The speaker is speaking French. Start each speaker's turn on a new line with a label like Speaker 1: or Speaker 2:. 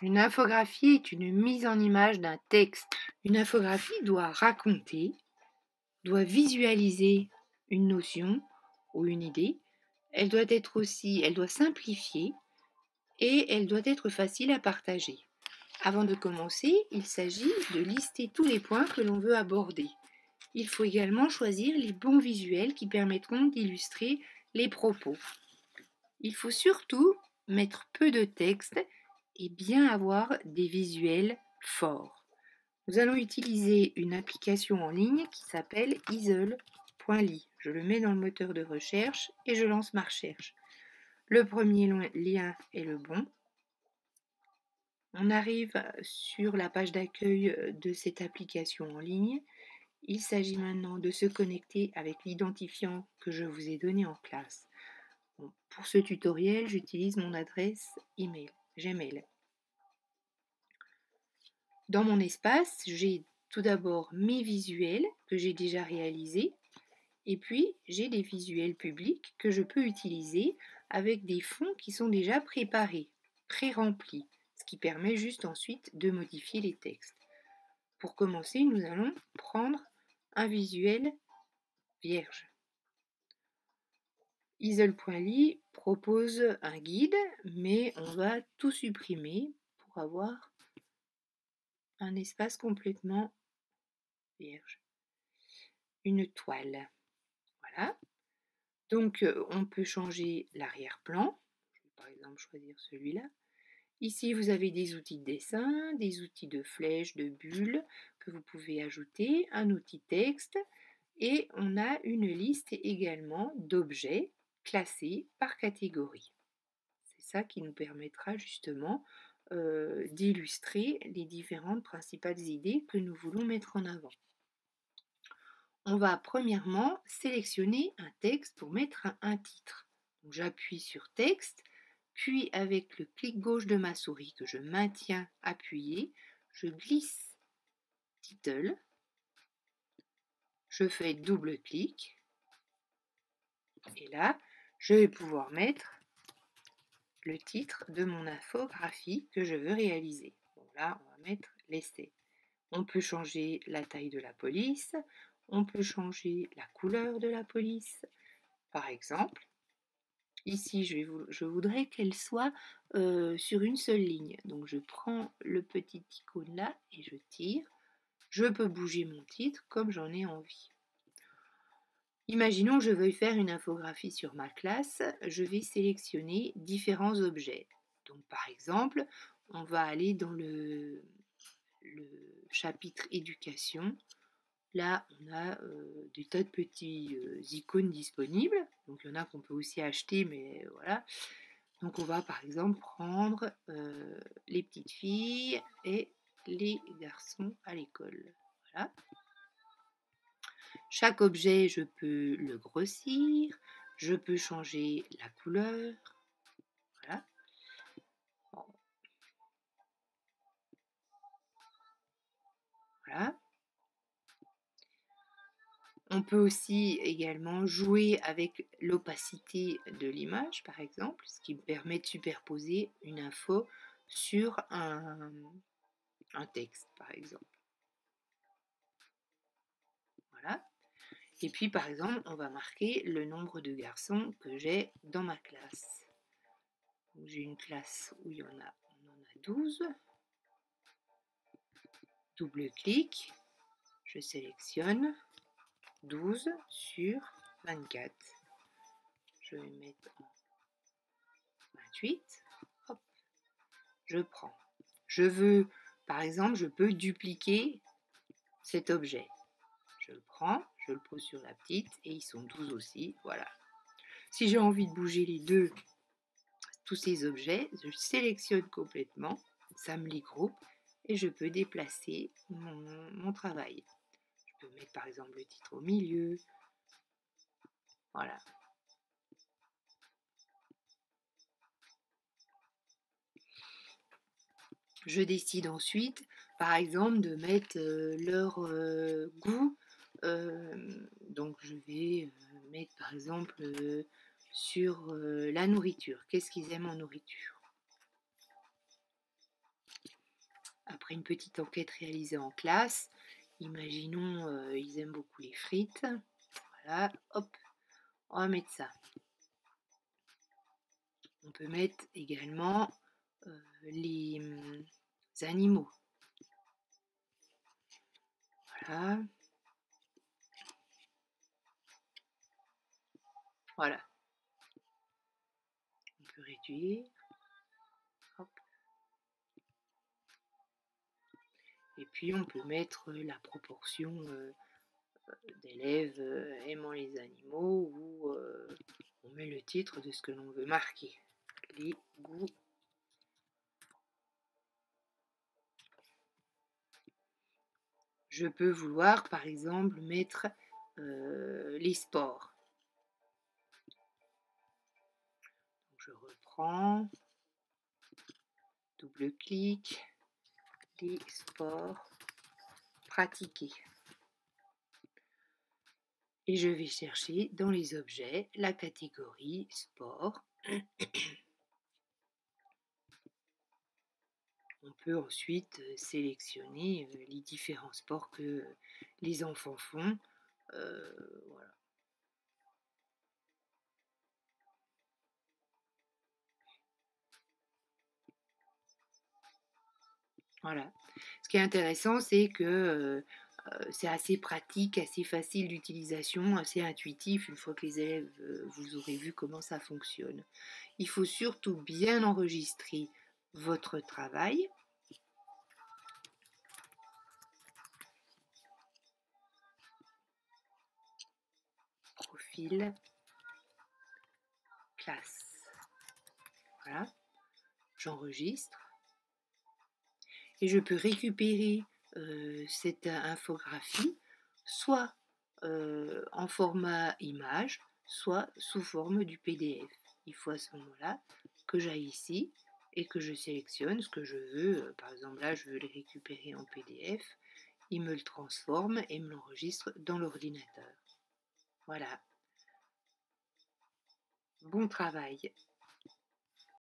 Speaker 1: Une infographie est une mise en image d'un texte. Une infographie doit raconter, doit visualiser une notion ou une idée. Elle doit simplifier et elle doit être facile à partager. Avant de commencer, il s'agit de lister tous les points que l'on veut aborder. Il faut également choisir les bons visuels qui permettront d'illustrer les propos. Il faut surtout mettre peu de texte et bien avoir des visuels forts. Nous allons utiliser une application en ligne qui s'appelle Easel.ly. Je le mets dans le moteur de recherche et je lance ma recherche. Le premier lien est le bon. On arrive sur la page d'accueil de cette application en ligne. Il s'agit maintenant de se connecter avec l'identifiant que je vous ai donné en classe. Bon, pour ce tutoriel, j'utilise mon adresse email, Gmail. Dans mon espace, j'ai tout d'abord mes visuels que j'ai déjà réalisés et puis j'ai des visuels publics que je peux utiliser avec des fonds qui sont déjà préparés, pré-remplis, ce qui permet juste ensuite de modifier les textes. Pour commencer, nous allons prendre un visuel vierge. Easel.ly propose un guide, mais on va tout supprimer pour avoir un espace complètement vierge. Une toile. Voilà. Donc, on peut changer l'arrière-plan. Je vais par exemple choisir celui-là. Ici, vous avez des outils de dessin, des outils de flèches, de bulles que vous pouvez ajouter, un outil texte et on a une liste également d'objets classés par catégorie. C'est ça qui nous permettra justement d'illustrer les différentes principales idées que nous voulons mettre en avant. On va premièrement sélectionner un texte pour mettre un titre. J'appuie sur texte, puis avec le clic gauche de ma souris que je maintiens appuyé, je glisse title, je fais double clic et là je vais pouvoir mettre le titre de mon infographie que je veux réaliser. Bon, là on va mettre l'essai. On peut changer la taille de la police, on peut changer la couleur de la police. Par exemple, ici, je voudrais qu'elle soit sur une seule ligne. Donc, je prends le petit icône là et je tire. Je peux bouger mon titre comme j'en ai envie. Imaginons que je veuille faire une infographie sur ma classe. Je vais sélectionner différents objets. Donc, par exemple, on va aller dans le chapitre éducation. Là, on a des tas de petits icônes disponibles. Donc, il y en a qu'on peut aussi acheter, mais voilà. Donc, on va par exemple prendre les petites filles et les garçons à l'école. Voilà. Chaque objet, je peux le grossir. Je peux changer la couleur. Voilà. Voilà. On peut aussi également jouer avec l'opacité de l'image, par exemple, ce qui me permet de superposer une info sur un texte, par exemple. Voilà. Et puis, par exemple, on va marquer le nombre de garçons que j'ai dans ma classe. J'ai une classe où on en a 12. Double clic, je sélectionne 12 sur 24. Je vais mettre 28. Hop, je prends. Je veux, par exemple, je peux dupliquer cet objet. Je le prends, je le pose sur la petite et ils sont 12 aussi. Voilà. Si j'ai envie de bouger tous ces objets, je sélectionne complètement, ça me les groupe et je peux déplacer mon travail. Je peux mettre par exemple le titre au milieu. Voilà. Je décide ensuite, par exemple, de mettre leur goût. Donc, je vais mettre, par exemple, sur la nourriture. Qu'est-ce qu'ils aiment en nourriture? après une petite enquête réalisée en classe, imaginons ils aiment beaucoup les frites. Voilà, hop, on va mettre ça. On peut mettre également les animaux. Voilà. Voilà. On peut réduire. Hop. Et puis on peut mettre la proportion d'élèves aimant les animaux ou on met le titre de ce que l'on veut marquer. Les goûts. Je peux vouloir par exemple mettre les sports. Donc, je reprends, double-clic, les sports pratiqués. Et je vais chercher dans les objets la catégorie sport. On peut ensuite sélectionner les différents sports que les enfants font. Voilà. Voilà. Ce qui est intéressant, c'est que c'est assez pratique, assez facile d'utilisation, assez intuitif une fois que les élèves, vous aurez vu comment ça fonctionne. Il faut surtout bien enregistrer votre travail. Profil, classe. Voilà, j'enregistre. Et je peux récupérer cette infographie soit en format image, soit sous forme du PDF. Il faut à ce moment-là que j'aille ici et que je sélectionne ce que je veux. Par exemple, là, je veux le récupérer en PDF. Il me le transforme et me l'enregistre dans l'ordinateur. Voilà. Bon travail.